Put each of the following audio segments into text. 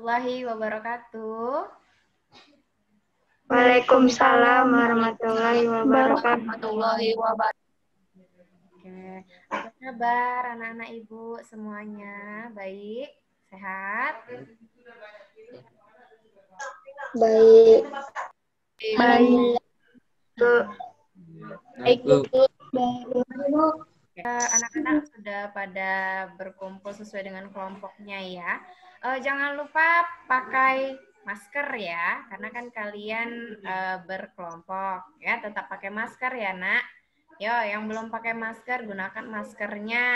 warahmatullahi wabarakatuh. Waalaikumsalam warahmatullahi wabarakatuh. Oke, apa kabar anak-anak ibu semuanya? Baik, sehat? Baik. Baik. Baik, Bu. Anak-anak sudah pada berkumpul sesuai dengan kelompoknya ya. Jangan lupa pakai masker ya, karena kan kalian berkelompok ya. Tetap pakai masker ya, Nak. Yo, yang belum pakai masker gunakan maskernya.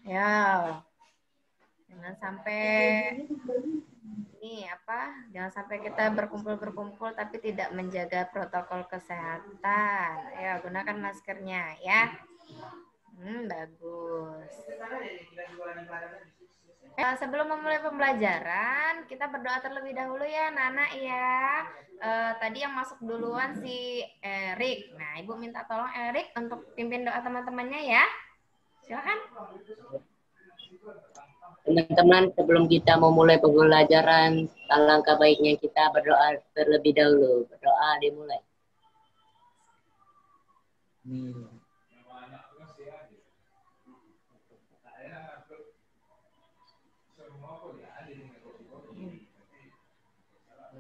Yo, jangan sampai jangan sampai kita berkumpul tapi tidak menjaga protokol kesehatan. Ya, gunakan maskernya ya. Bagus. Sebelum memulai pembelajaran, kita berdoa terlebih dahulu ya, Nana ya. Tadi yang masuk duluan si Erik. Nah, Ibu minta tolong Erik untuk pimpin doa teman-temannya ya. Silakan. Teman-teman, sebelum kita memulai pembelajaran, alangkah baiknya kita berdoa terlebih dahulu. Berdoa dimulai.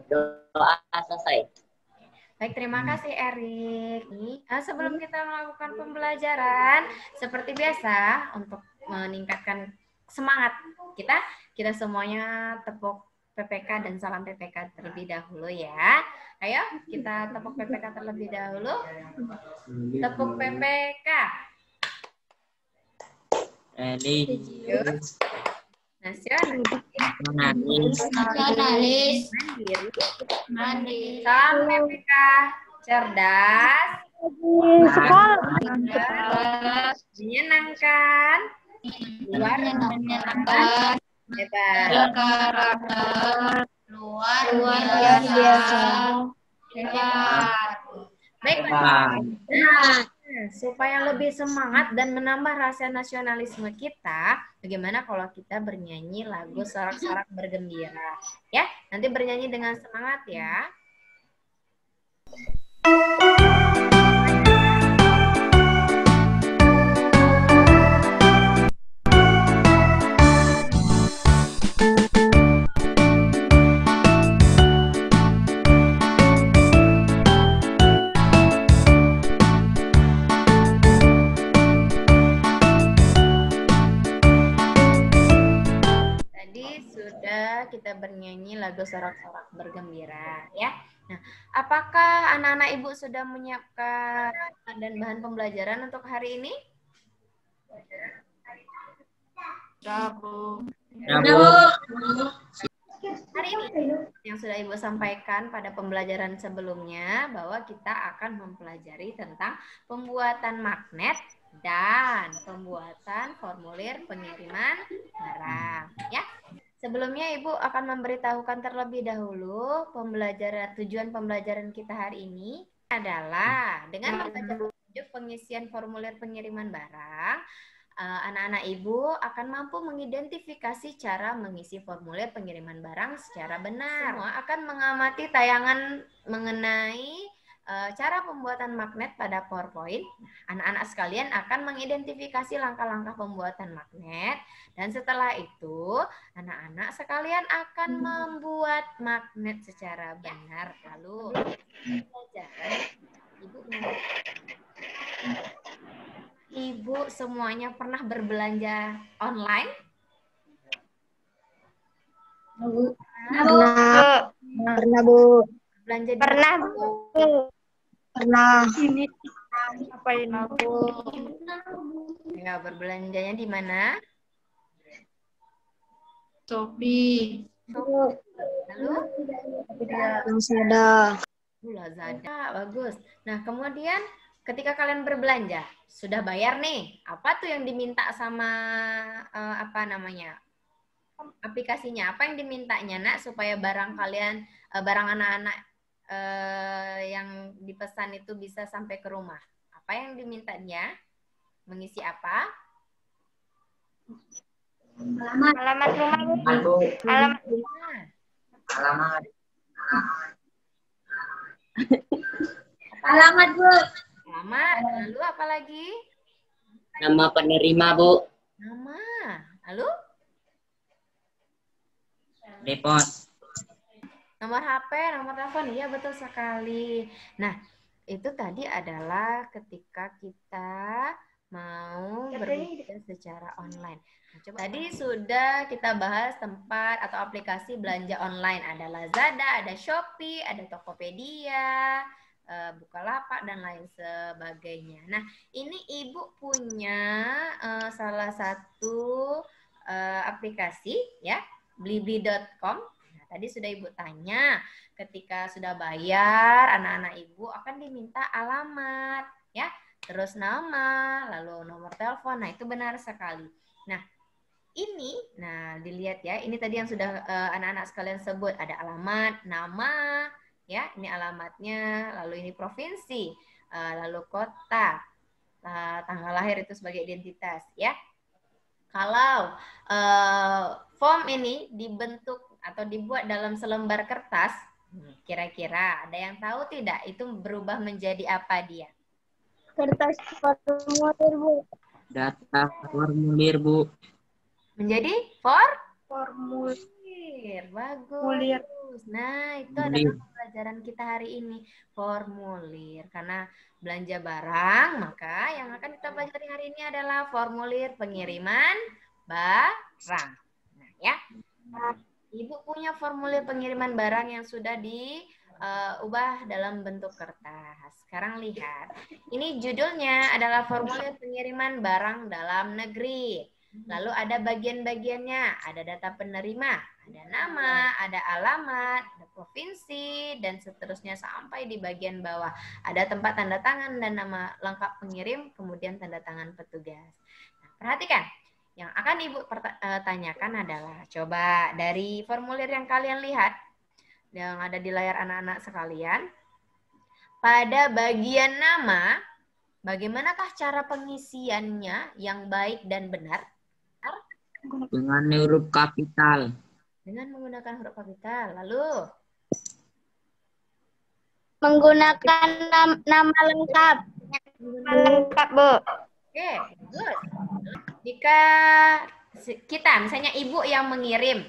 Doa selesai. Baik, terima kasih Erik. Sebelum kita melakukan pembelajaran, seperti biasa untuk meningkatkan semangat kita semuanya tepuk PPK dan salam PPK terlebih dahulu ya. Ayo kita tepuk PPK terlebih dahulu. Tepuk PPK. Nasionalis, mandiri, salam PPK, cerdas, menyenangkan, luar biasa, hebat. Baiklah. Supaya lebih semangat dan menambah rasa nasionalisme kita, bagaimana kalau kita bernyanyi lagu sorak-sorak bergembira? Ya, nanti bernyanyi dengan semangat ya. Kita bernyanyi lagu sorak-sorak bergembira ya. Nah, apakah anak-anak ibu sudah menyiapkan dan bahan pembelajaran untuk hari ini? Hari ini yang sudah ibu sampaikan pada pembelajaran sebelumnya bahwa kita akan mempelajari tentang pembuatan magnet dan pembuatan formulir pengiriman barang ya. Sebelumnya Ibu akan memberitahukan terlebih dahulu tujuan pembelajaran kita hari ini adalah dengan membaca petunjuk pengisian formulir pengiriman barang, anak-anak Ibu akan mampu mengidentifikasi cara mengisi formulir pengiriman barang secara benar. Semua akan mengamati tayangan mengenai cara pembuatan magnet pada PowerPoint. Anak-anak sekalian akan mengidentifikasi langkah-langkah pembuatan magnet dan setelah itu anak-anak sekalian akan membuat magnet secara benar. Lalu Ibu semuanya pernah berbelanja online? Pernah, Bu. Belanja di Pernah, Bu. Pernah. Ini ngapain aku? Ya, berbelanjanya di mana? Shopee. Lalu? Lazada. Lazada, bagus. Nah, kemudian ketika kalian berbelanja, sudah bayar nih. Apa tuh yang diminta sama aplikasinya? Apa yang dimintanya, Nak, supaya barang kalian, barang anak-anak yang dipesan itu bisa sampai ke rumah? Apa yang dimintanya? Mengisi apa? Alamat rumah, Bu. Bu. Alamat. Nah, Alamat. Alamat, Bu. alamat. Lalu apa lagi? Nama penerima, Bu. Nama. Lalu Depot. nomor HP, nomor telepon. Iya, betul sekali. Nah, itu tadi adalah ketika kita mau berbelanja secara online. Nah, coba tadi sudah kita bahas tempat atau aplikasi belanja online. Ada Lazada, ada Shopee, ada Tokopedia, Bukalapak, dan lain sebagainya. Nah, ini Ibu punya salah satu aplikasi ya, blibli.com. Nah, tadi sudah Ibu tanya, ketika sudah bayar, anak-anak Ibu akan diminta alamat ya. Terus nama, lalu nomor telepon. Nah, itu benar sekali. Nah, ini, nah dilihat ya, ini tadi yang sudah anak-anak sekalian sebut. Ada alamat, nama, ya, ini alamatnya, lalu ini provinsi, lalu kota, tanggal lahir itu sebagai identitas, ya. Kalau form ini dibentuk atau dibuat dalam selembar kertas, kira-kira ada yang tahu tidak itu berubah menjadi apa dia? Kertas formulir, Bu. Data formulir, Bu. Menjadi Formulir. bagus. Nah, itu adalah pelajaran kita hari ini, formulir. Karena belanja barang, maka yang akan kita pelajari hari ini adalah formulir pengiriman barang. Nah, ya. Ibu punya formulir pengiriman barang yang sudah diubah dalam bentuk kertas. Sekarang lihat. Ini judulnya adalah formulir pengiriman barang dalam negeri. Lalu ada bagian-bagiannya, ada data penerima, ada nama, ada alamat, ada provinsi, dan seterusnya sampai di bagian bawah. Ada tempat tanda tangan dan nama lengkap pengirim, kemudian tanda tangan petugas. Nah, perhatikan, yang akan Ibu tanyakan adalah, coba dari formulir yang kalian lihat, yang ada di layar anak-anak sekalian, pada bagian nama, bagaimanakah cara pengisiannya yang baik dan benar? Dengan huruf kapital. Dengan menggunakan huruf kapital. Lalu? Menggunakan nama lengkap. Lengkap, Bu. Oke, bagus. Jika kita, misalnya Ibu yang mengirim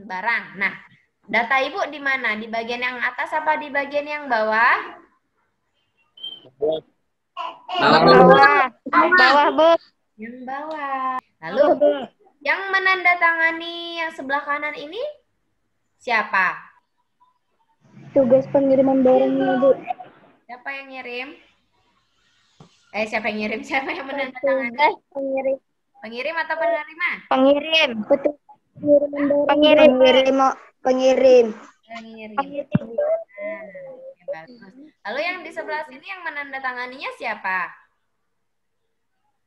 barang. Nah, data Ibu di mana? Di bagian yang atas apa di bagian yang bawah? Bawah. Bawah, Bu. Yang bawah. Lalu, yang menandatangani yang sebelah kanan ini siapa? Tugas pengiriman barangnya, Bu. Siapa yang ngirim? Siapa yang ngirim? Siapa yang menandatangani? Tugas pengirim. Pengirim atau penerima? Pengirim. Betul. Pengirim. Pengirim. Pengirim. Bagus. Lalu yang di sebelah sini yang menandatanganinya siapa?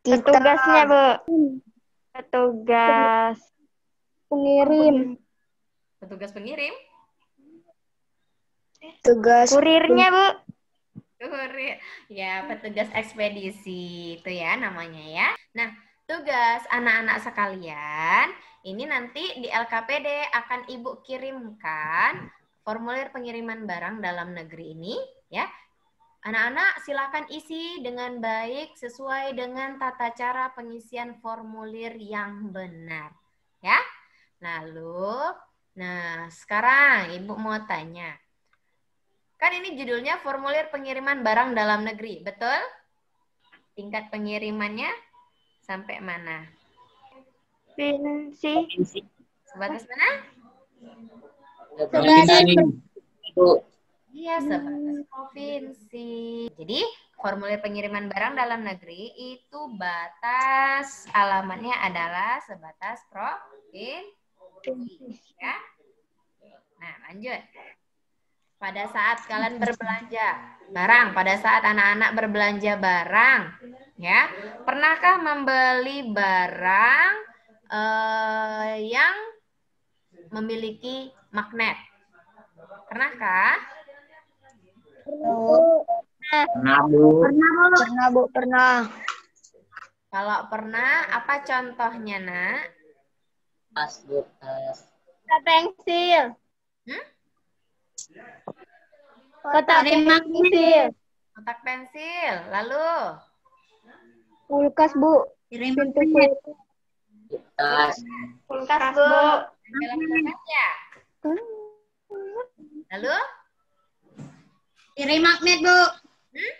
Petugasnya, Bu. Petugas pengirim. Petugas pengirim? Tugas kurirnya, Bu. Kurir. Ya, petugas ekspedisi itu ya namanya ya. Nah, tugas anak-anak sekalian, ini nanti di LKPD akan Ibu kirimkan formulir pengiriman barang dalam negeri ini ya. Anak-anak silakan isi dengan baik sesuai dengan tata cara pengisian formulir yang benar. Ya. Lalu, nah sekarang Ibu mau tanya. Kan ini judulnya formulir pengiriman barang dalam negeri, betul? Tingkat pengirimannya sampai mana? Provinsi. Sebatas mana? Iya, sebatas provinsi. Jadi, formulir pengiriman barang dalam negeri itu batas alamatnya adalah sebatas provinsi. Ya. Nah, lanjut. Pada saat kalian berbelanja barang, pada saat anak-anak berbelanja barang, ya, pernahkah membeli barang yang memiliki magnet? Pernahkah? Pernah, Bu. Pernah, Bu. Pernah. Kalau pernah, apa contohnya, Nak? Tas, Bu. Tas. Pensil. Hmm? Kotak pensil. Kotak pensil. Lalu? Kulkas, Bu. Pintu kulkas. Tas. Kulkas, Bu. Dalam kulkas ya? Lalu? Tirai magnet, Bu. Hmm?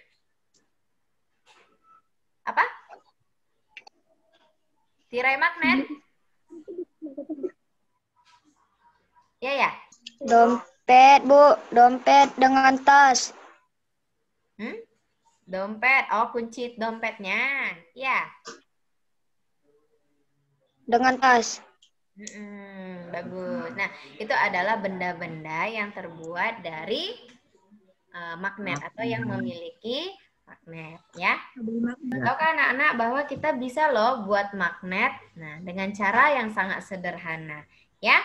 Apa? Tirai magnet? Ya, ya. Dompet, Bu. Dompet dengan tas. Hmm? Dompet. Oh, kunci dompetnya. Ya. Dengan tas. Bagus. Nah, itu adalah benda-benda yang terbuat dari magnet atau yang memiliki magnet, ya. Tahukah anak-anak bahwa kita bisa loh buat magnet, nah dengan cara yang sangat sederhana, ya.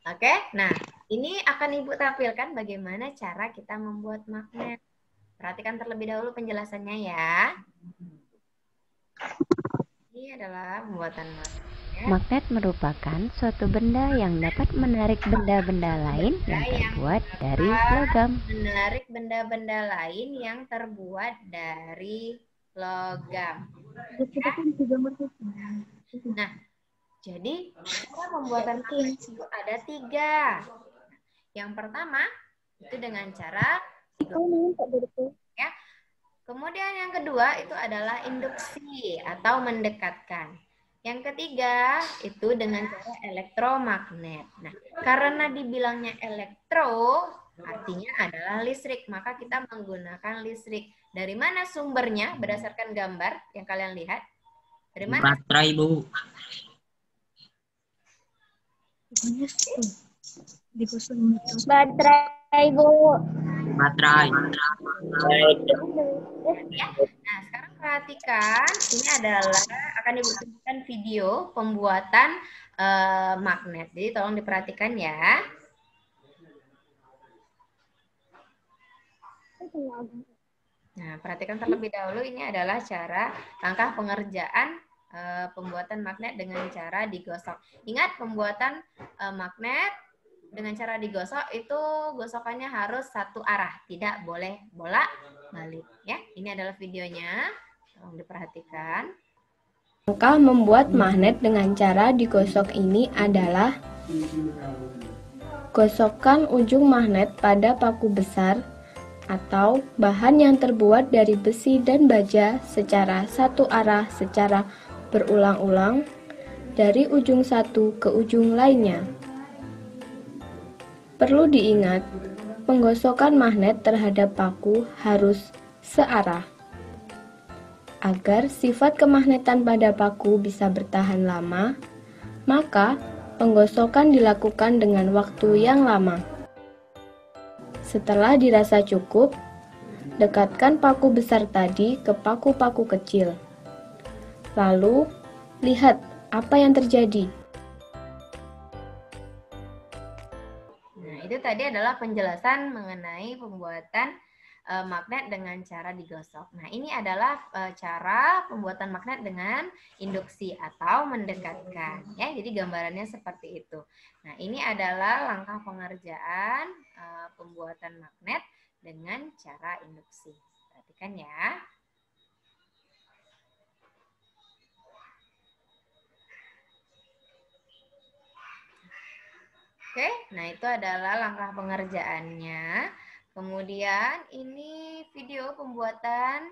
Oke, nah ini akan Ibu tampilkan bagaimana cara kita membuat magnet. Perhatikan terlebih dahulu penjelasannya ya. Ini adalah pembuatan magnet. Magnet merupakan suatu benda yang dapat menarik benda-benda lain yang terbuat dari logam. Menarik benda-benda lain yang terbuat dari logam. Ya. Nah, jadi cara pembuatan magnet itu ada 3. Yang pertama itu dengan cara ya. Kemudian yang kedua itu adalah induksi atau mendekatkan. Yang ketiga itu dengan cara elektromagnet. Nah, karena dibilangnya elektro, artinya adalah listrik, maka kita menggunakan listrik. Dari mana sumbernya? Berdasarkan gambar yang kalian lihat. Dari mana? Baterai, Bu. Baterai, Bu. Baterai. Ya. Nah, sekarang perhatikan, ini adalah akan dibutuhkan video pembuatan magnet. Jadi tolong diperhatikan ya. Nah, perhatikan terlebih dahulu ini adalah cara langkah pengerjaan pembuatan magnet dengan cara digosok. Ingat, pembuatan magnet dengan cara digosok itu gosokannya harus satu arah, tidak boleh bolak-balik ya. Ini adalah videonya. Tolong diperhatikan. Langkah membuat magnet dengan cara digosok ini adalah gosokkan ujung magnet pada paku besar atau bahan yang terbuat dari besi dan baja secara satu arah secara berulang-ulang dari ujung satu ke ujung lainnya. Perlu diingat, penggosokan magnet terhadap paku harus searah. Agar sifat kemagnetan pada paku bisa bertahan lama, maka penggosokan dilakukan dengan waktu yang lama. Setelah dirasa cukup, dekatkan paku besar tadi ke paku-paku kecil. Lalu, lihat apa yang terjadi. Nah, itu tadi adalah penjelasan mengenai pembuatan magnet dengan cara digosok. Nah, ini adalah cara pembuatan magnet dengan induksi atau mendekatkan. Ya, jadi gambarannya seperti itu. Nah, ini adalah langkah pengerjaan pembuatan magnet dengan cara induksi. Perhatikan ya. Oke, nah itu adalah langkah pengerjaannya. Kemudian ini video pembuatan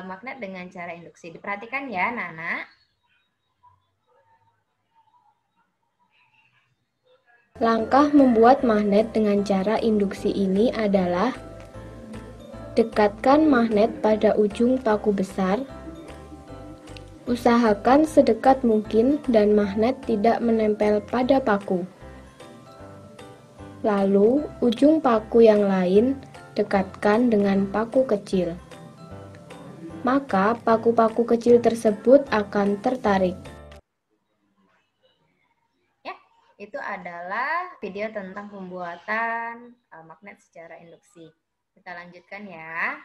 magnet dengan cara induksi. Diperhatikan ya, anak-anak. Langkah membuat magnet dengan cara induksi ini adalah dekatkan magnet pada ujung paku besar. Usahakan sedekat mungkin dan magnet tidak menempel pada paku. Lalu, ujung paku yang lain dekatkan dengan paku kecil. Maka, paku-paku kecil tersebut akan tertarik. Ya, itu adalah video tentang pembuatan magnet secara induksi. Kita lanjutkan ya.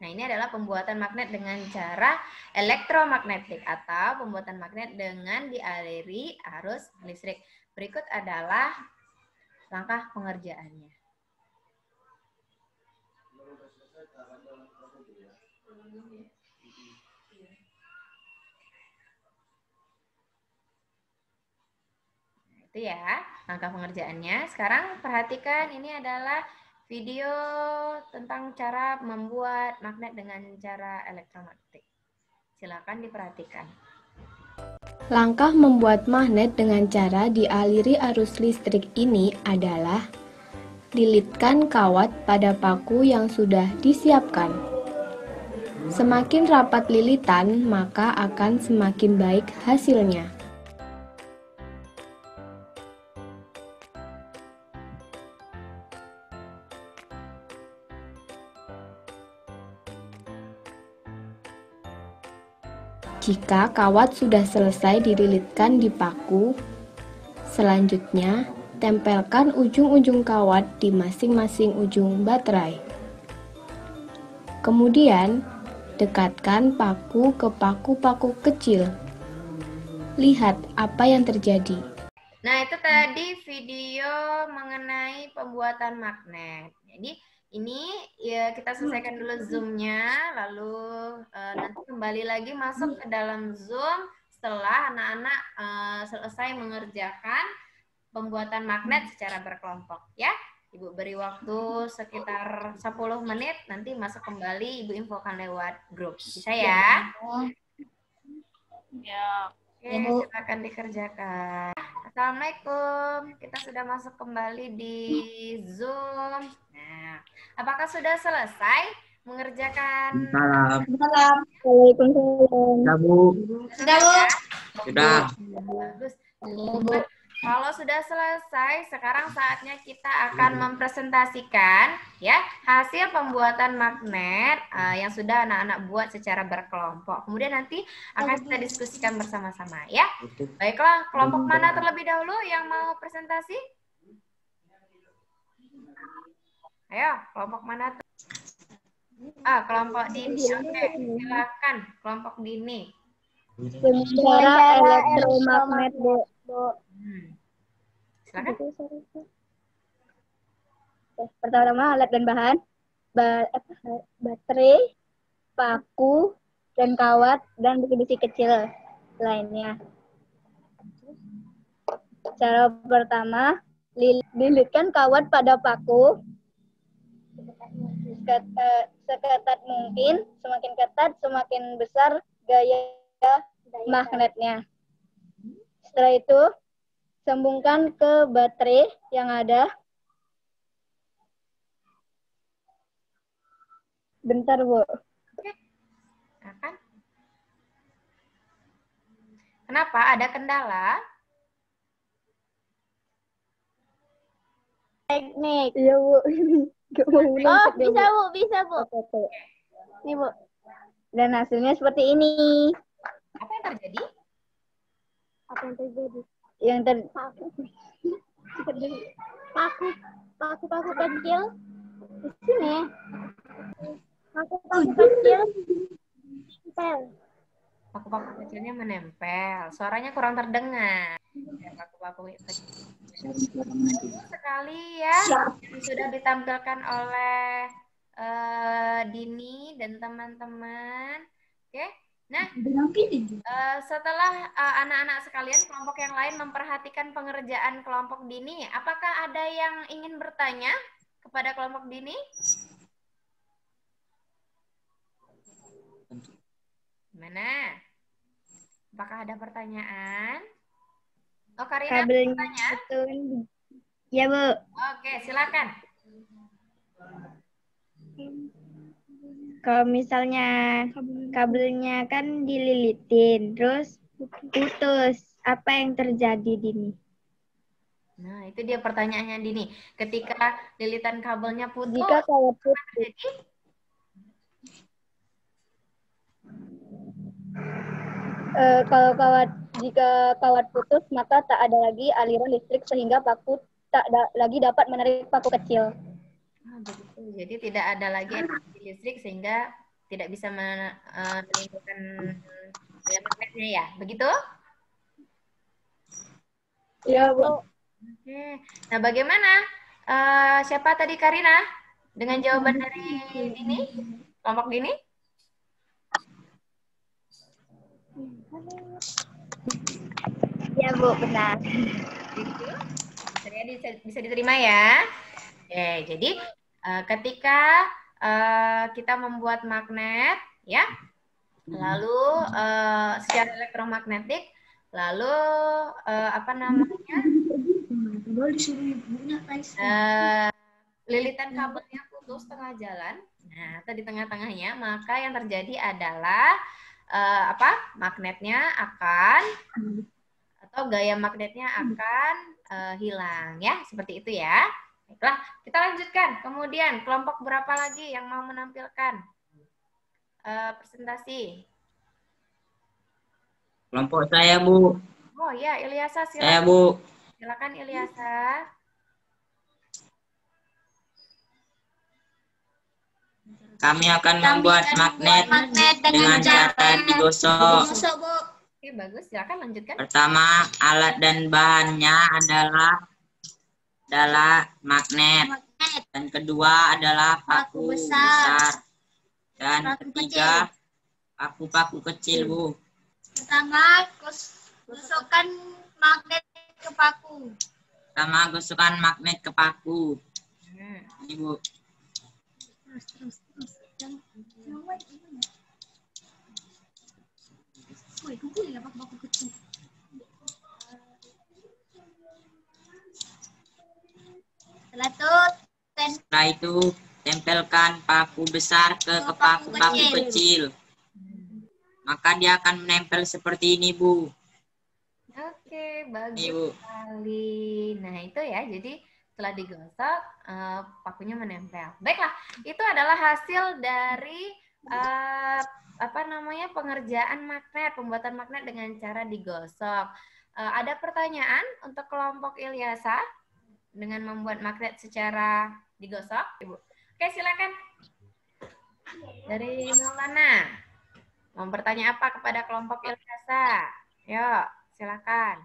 Nah, ini adalah pembuatan magnet dengan cara elektromagnetik atau pembuatan magnet dengan dialiri arus listrik. Berikut adalah langkah pengerjaannya. Itu ya, langkah pengerjaannya. Sekarang perhatikan, ini adalah video tentang cara membuat magnet dengan cara elektromagnetik. Silakan diperhatikan. Langkah membuat magnet dengan cara dialiri arus listrik ini adalah lilitkan kawat pada paku yang sudah disiapkan. Semakin rapat lilitan, maka akan semakin baik hasilnya. Jika kawat sudah selesai dililitkan di paku, selanjutnya tempelkan ujung-ujung kawat di masing-masing ujung baterai. Kemudian, dekatkan paku ke paku-paku kecil. Lihat apa yang terjadi. Nah, itu tadi video mengenai pembuatan magnet. Jadi, ini ya kita selesaikan dulu Zoom-nya, lalu nanti kembali lagi masuk ke dalam Zoom setelah anak-anak selesai mengerjakan pembuatan magnet secara berkelompok ya. Ibu beri waktu sekitar 10 menit, nanti masuk kembali Ibu infokan lewat grup. Bisa ya? Ya. Oke, silakan dikerjakan. Assalamualaikum. Kita sudah masuk kembali di Zoom. Nah, apakah sudah selesai mengerjakan? Salam. Waalaikumsalam. Sudah, Bu. Sudah, Bu. Sudah. Bagus. Kalau sudah selesai, sekarang saatnya kita akan mempresentasikan ya hasil pembuatan magnet yang sudah anak-anak buat secara berkelompok. Kemudian nanti akan kita diskusikan bersama-sama ya. Baiklah, kelompok mana terlebih dahulu yang mau presentasi? Ayo, kelompok mana tuh? Kelompok Dini. Oke, silakan kelompok Dini. Cara elektromagnet, Bu. Silakan. Pertama, alat dan bahan, baterai, paku, dan kawat, dan besi-besi kecil lainnya. Cara pertama, lilitkan kawat pada paku seketat mungkin. Semakin ketat, semakin besar gaya magnetnya. Setelah itu, sambungkan ke baterai yang ada. Bentar, Bu. Silakan. Kenapa? Ada kendala? Teknik. Iya, Bu. Oh, bisa, Bu. Bisa, Bu. Oke. Ini, Bu. Dan hasilnya seperti ini. Apa yang terjadi? Apa yang terjadi? Paku kecil di sini. Paku kecil menempel. Paku-paku kecilnya menempel. Suaranya kurang terdengar. Ya, paku-paku kecil. Sekali ya yang sudah ditampilkan oleh Dini dan teman-teman. Oke. Nah, setelah anak-anak sekalian, kelompok yang lain memperhatikan pengerjaan kelompok Dini, apakah ada yang ingin bertanya kepada kelompok Dini? Gimana? Apakah ada pertanyaan? Oh, Karina bertanya? Ya, Bu. Oke, silakan. Kalau misalnya kabelnya kan dililitin, terus putus, apa yang terjadi, Dini? Nah, itu dia pertanyaannya Dini. Ketika lilitan kabelnya putus, Jika kawat apa terjadi? Jika kawat putus, maka tak ada lagi aliran listrik sehingga paku tak lagi dapat menarik paku kecil. Begitu. Jadi tidak ada lagi energi listrik sehingga tidak bisa menimbulkan gaya magnetnya ya, begitu? Iya, Bu. Oke. Nah, bagaimana? Siapa tadi, Karina? Dengan jawaban dari Dini? Kelompok Dini? Iya, Bu, benar. Gitu. Bisa diterima ya? Oke, jadi ketika kita membuat magnet, ya, lalu secara elektromagnetik, lalu apa namanya? Lilitan kabelnya putus tengah jalan, nah atau di tengah-tengahnya, maka yang terjadi adalah magnetnya akan atau gaya magnetnya akan hilang ya, seperti itu ya. Baiklah, kita lanjutkan. Kemudian kelompok berapa lagi yang mau menampilkan presentasi? Kelompok saya, Bu. Oh ya, Ilyasa, silakan. Saya, Bu. Silakan Ilyasa. Kami akan membuat magnet dengan cara digosok. Oke, bagus. Silakan lanjutkan. Pertama, alat dan bahannya adalah magnet. Dan kedua adalah paku besar. Dan ketiga, paku-paku kecil, Bu. Pertama, gosokkan magnet ke paku. Pertama, gosokkan magnet ke paku. Ini, Bu. Terus. Setelah itu, tempelkan paku besar ke paku-paku kecil. Maka dia akan menempel seperti ini, Bu. Oke, bagus Ini, Bu. sekali. Nah, itu ya. Jadi setelah digosok, pakunya menempel. Baiklah, itu adalah hasil dari pengerjaan magnet, pembuatan magnet dengan cara digosok. Ada pertanyaan untuk kelompok Ilyasa dengan membuat magnet secara digosok, Ibu? Oke, silakan. Dari Maulana, mau bertanya apa kepada kelompok Ilyasa? Yuk, silakan.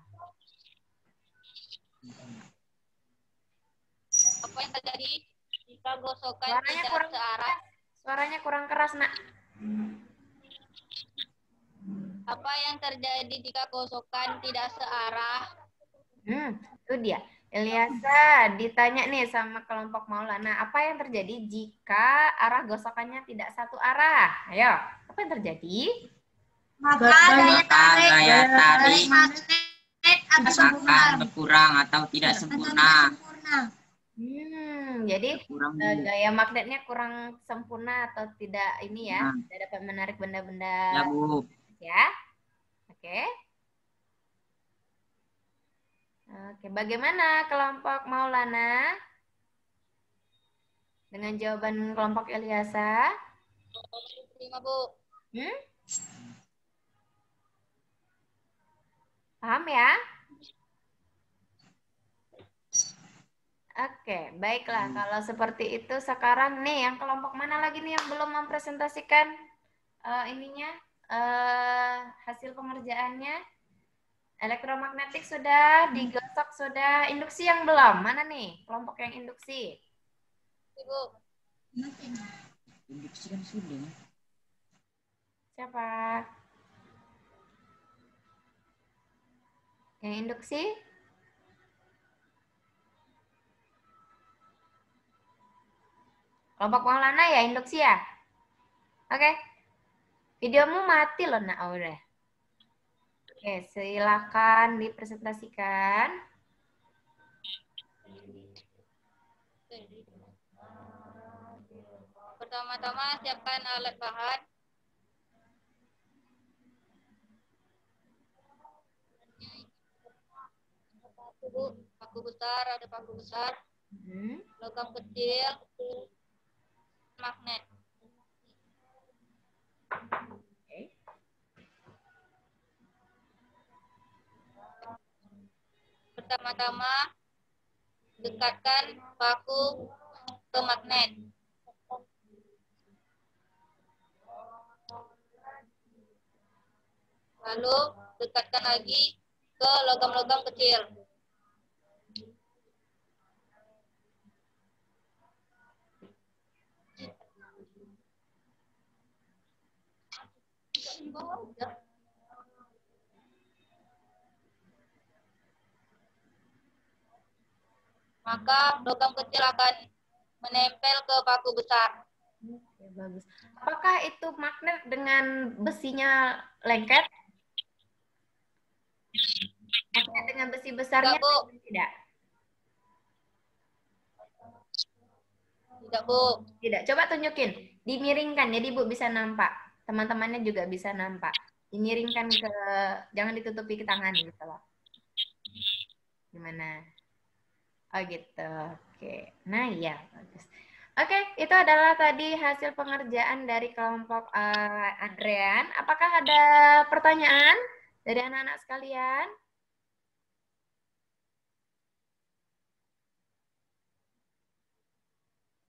Apa yang terjadi jika gosokan tidak searah? Suaranya kurang keras, Nak. Apa yang terjadi jika gosokan tidak searah? Itu dia. Ilyasa ditanya nih sama kelompok Maulana, apa yang terjadi jika arah gosokannya tidak satu arah? Ayo, apa yang terjadi? Maka Daya tarik magnet akan berkurang atau tidak sempurna. Jadi gaya magnetnya kurang sempurna atau tidak ini ya, tidak dapat menarik benda-benda. Ya, Bu. Ya, oke. Oke, bagaimana kelompok Maulana dengan jawaban kelompok Ilyasa? Terima, Bu. Paham ya? Oke, baiklah. Kalau seperti itu, sekarang nih yang kelompok mana lagi nih yang belum mempresentasikan hasil pengerjaannya? Elektromagnetik sudah, digosok sudah, induksi yang belum. Mana nih kelompok yang induksi? Ibu. Induksi kan sudah. Siapa? Yang induksi? Kelompok Maulana ya, induksi ya? Oke. Videomu mati loh, Nak. Oh, udah. Oke, silakan dipresentasikan. Pertama-tama siapkan alat bahan. Paku besar, ada paku besar. Logam kecil, magnet. Pertama-tama dekatkan paku ke magnet. Lalu dekatkan lagi ke logam-logam kecil. Maka logam kecil akan menempel ke paku besar. Oke, bagus. Apakah itu magnet dengan besinya lengket? Magnet dengan besi besarnya Tidak, Bu. tidak? Tidak, Bu. Tidak. Coba tunjukin. Dimiringkan, jadi Bu bisa nampak. Teman-temannya juga bisa nampak. Dimiringkan ke, jangan ditutupi ke tangan gitu loh. Gimana? Oh gitu. Oke. Nah iya, bagus. Oke, itu adalah tadi hasil pengerjaan dari kelompok Adrian. Apakah ada pertanyaan dari anak-anak sekalian?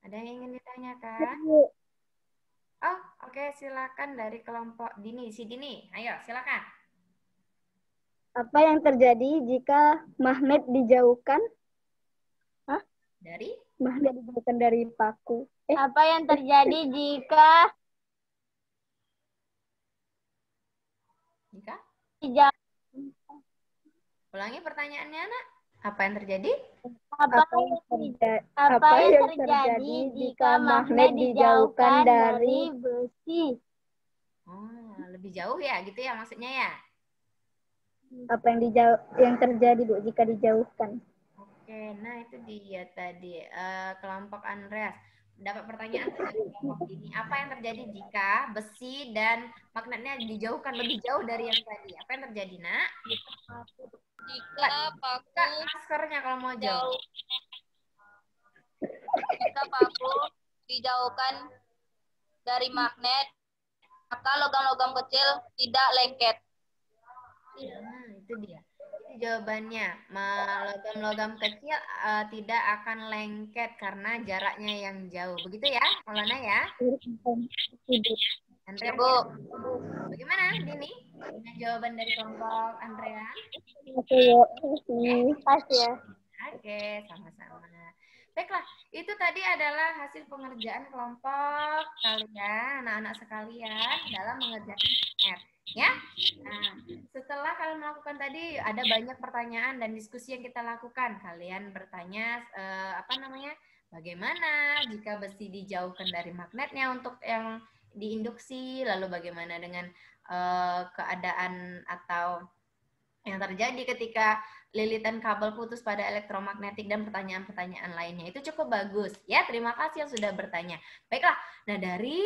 Ada yang ingin ditanyakan? Oh, oke, silakan dari kelompok Dini. Si Dini, ayo silakan. Apa yang terjadi jika magnet dijauhkan? Hah? Dari? Magnet dijauhkan dari paku. Apa yang terjadi jika Ulangi pertanyaannya, Nak. Apa yang terjadi? Apa yang terjadi jika magnet dijauhkan dari besi? Oh, lebih jauh ya, gitu ya maksudnya ya? Apa yang terjadi, Bu, jika dijauhkan? Oke, nah itu dia tadi kelompok Andreas dapat pertanyaan dari kelompok ini. Apa yang terjadi jika besi dan magnetnya dijauhkan lebih jauh dari yang tadi? Apa yang terjadi, Nak? Jika paku maskernya kalau mau jauh. Jika paku dijauhkan dari magnet, maka logam-logam kecil tidak lengket. Nah, itu dia. Itu jawabannya. Logam-logam kecil tidak akan lengket karena jaraknya yang jauh. Begitu ya, Maulana ya? Andrea, Bu. Bagaimana, Dini? Dengan jawaban dari kelompok Andrea? Pas ya. Oke, sama-sama. Baiklah, itu tadi adalah hasil pengerjaan kelompok kalian, anak-anak sekalian dalam mengerjakan PR. Ya, nah setelah kalian melakukan tadi ada banyak pertanyaan dan diskusi yang kita lakukan. Kalian bertanya bagaimana jika besi dijauhkan dari magnetnya untuk yang diinduksi, lalu bagaimana dengan keadaan atau yang terjadi ketika lilitan kabel putus pada elektromagnetik dan pertanyaan-pertanyaan lainnya. Itu cukup bagus ya. Terima kasih yang sudah bertanya. Baiklah, nah dari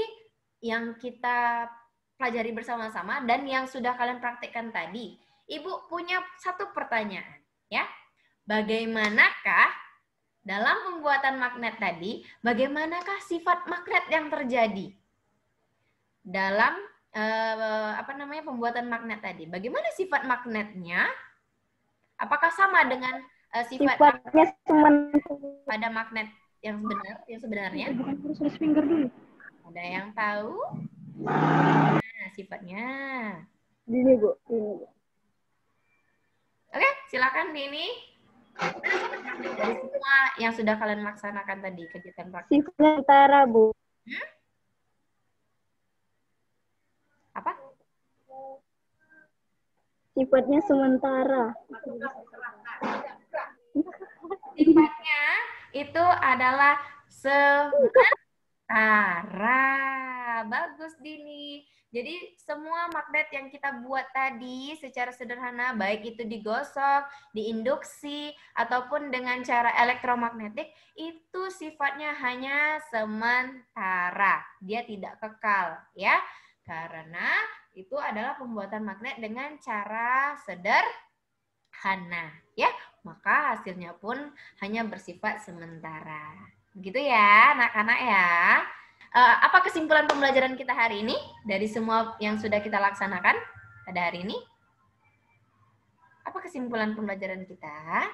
yang kita pelajari bersama-sama dan yang sudah kalian praktikkan tadi, Ibu punya satu pertanyaan ya. Bagaimanakah dalam pembuatan magnet tadi, bagaimanakah sifat magnet yang terjadi dalam pembuatan magnet tadi? Bagaimana sifat magnetnya? Apakah sama dengan sifatnya pada magnet yang sebenarnya? Ada yang tahu? Nah, sifatnya. Ini, Bu. Oke, silakan Dini. Dari semua yang sudah kalian laksanakan tadi kegiatan praktik. Sementara, Bu. Apa? Sifatnya sementara. Sifatnya itu adalah sementara. Bagus, Dini. Jadi semua magnet yang kita buat tadi secara sederhana, baik itu digosok, diinduksi, ataupun dengan cara elektromagnetik, itu sifatnya hanya sementara. Dia tidak kekal, ya. Karena itu adalah pembuatan magnet dengan cara sederhana, ya. Maka hasilnya pun hanya bersifat sementara. Begitu ya, anak-anak ya. Apa kesimpulan pembelajaran kita hari ini dari semua yang sudah kita laksanakan pada hari ini? Apa kesimpulan pembelajaran kita?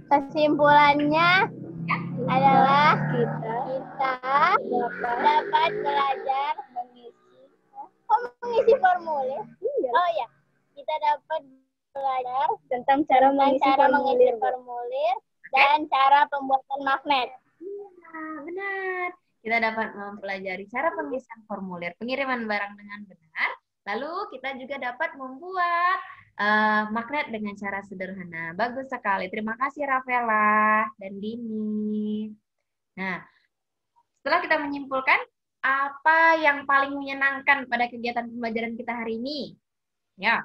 Kesimpulannya adalah kita dapat belajar mengisi formulir. Oh ya, kita dapat belajar Tentang cara mengisi formulir. formulir dan cara pembuatan magnet. Nah, benar. Kita dapat mempelajari cara pengisian formulir, pengiriman barang dengan benar. Lalu kita juga dapat membuat magnet dengan cara sederhana. Bagus sekali. Terima kasih Rafaela dan Dini. Nah, setelah kita menyimpulkan, apa yang paling menyenangkan pada kegiatan pembelajaran kita hari ini? Ya.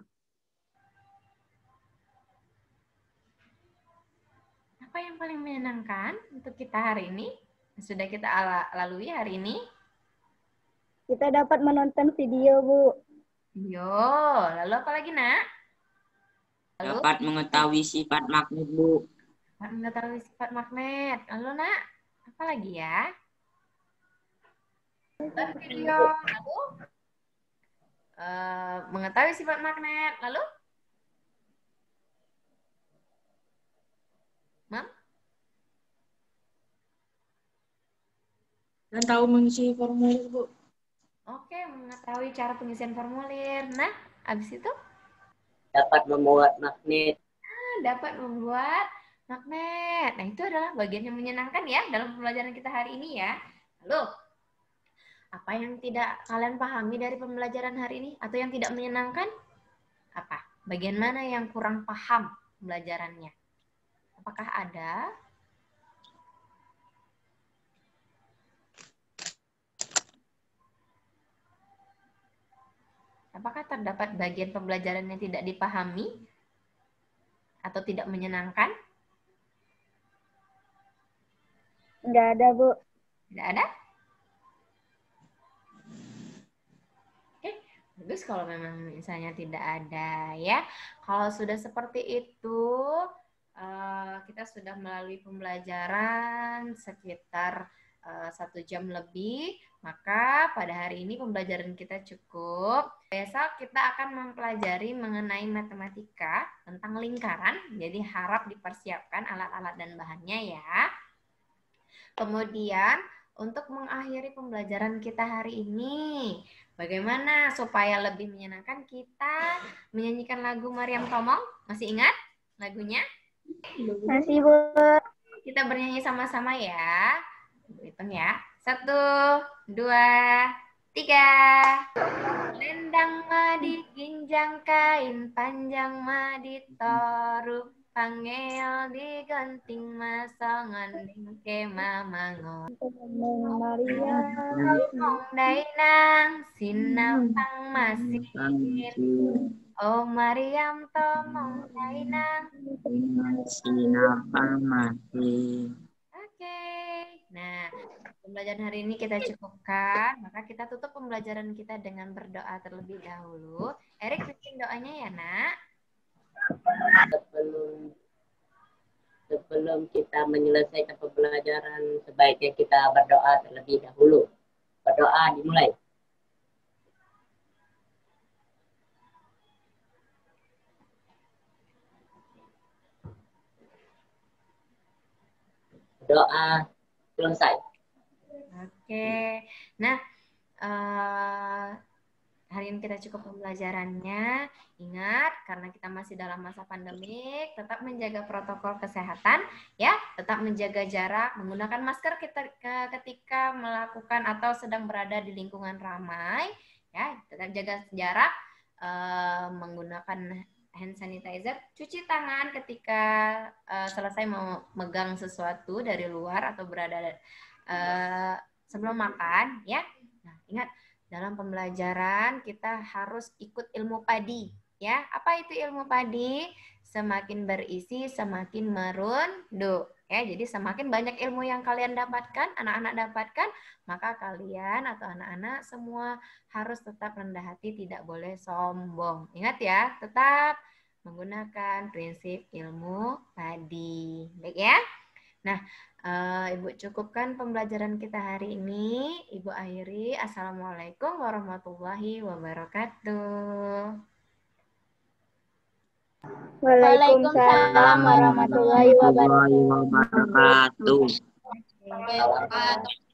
Apa yang paling menyenangkan untuk kita hari ini? Sudah kita lalui hari ini? Kita dapat menonton video, Bu. Yo, lalu apa lagi, Nak? Lalu? Dapat mengetahui sifat magnet, Bu. Dapat mengetahui sifat magnet. Lalu, Nak? Apa lagi ya? Video. Lalu? Mengetahui sifat magnet. Lalu? Mam? Dan tahu mengisi formulir, Bu. Oke, mengetahui cara pengisian formulir. Nah, habis itu? Dapat membuat magnet. Dapat membuat magnet. Nah, itu adalah bagian yang menyenangkan ya dalam pembelajaran kita hari ini ya. Lalu, apa yang tidak kalian pahami dari pembelajaran hari ini? Atau yang tidak menyenangkan? Apa? Bagian mana yang kurang paham pembelajarannya? Apakah ada? Apakah terdapat bagian pembelajaran yang tidak dipahami atau tidak menyenangkan? Nggak ada, Bu. Tidak ada? Oke, bagus kalau memang misalnya tidak ada ya. Kalau sudah seperti itu, kita sudah melalui pembelajaran sekitar 1 jam lebih. Maka pada hari ini pembelajaran kita cukup. Besok kita akan mempelajari mengenai matematika tentang lingkaran. Jadi harap dipersiapkan alat-alat dan bahannya ya. Kemudian untuk mengakhiri pembelajaran kita hari ini, bagaimana supaya lebih menyenangkan kita menyanyikan lagu Maryam Tomong? Masih ingat lagunya? Masih, Bu. Kita bernyanyi sama-sama ya. Hitung ya. 1, 2, 3. Lendang madi ginjang kain panjang madi toru pangeo diganting masongan dingke mamangon. Maria. Mong dainang sinapang masin. Oh Mariam tomong dainang sinapang masin. Oke. Nah, pembelajaran hari ini kita cukupkan, maka kita tutup pembelajaran kita dengan berdoa terlebih dahulu. Erik bikin doanya ya, Nak. Sebelum kita menyelesaikan pembelajaran, sebaiknya kita berdoa terlebih dahulu. Berdoa dimulai. Doa selesai. Oke. Nah, hari ini kita cukup pembelajarannya. Ingat, karena kita masih dalam masa pandemik, tetap menjaga protokol kesehatan, ya, tetap menjaga jarak, menggunakan masker ketika melakukan atau sedang berada di lingkungan ramai, ya, tetap jaga jarak, menggunakan hand sanitizer, cuci tangan ketika selesai memegang sesuatu dari luar atau berada sebelum makan, ya. Nah, ingat, dalam pembelajaran kita harus ikut ilmu padi, ya. Apa itu ilmu padi? Semakin berisi, semakin merunduk. Ya, jadi semakin banyak ilmu yang kalian dapatkan, anak-anak dapatkan, maka kalian atau anak-anak semua harus tetap rendah hati, tidak boleh sombong. Ingat ya, tetap menggunakan prinsip ilmu padi. Baik ya? Nah, Ibu cukupkan pembelajaran kita hari ini. Ibu akhiri. Assalamualaikum warahmatullahi wabarakatuh. Waalaikumsalam warahmatullahi wabarakatuh. Sampai jumpa.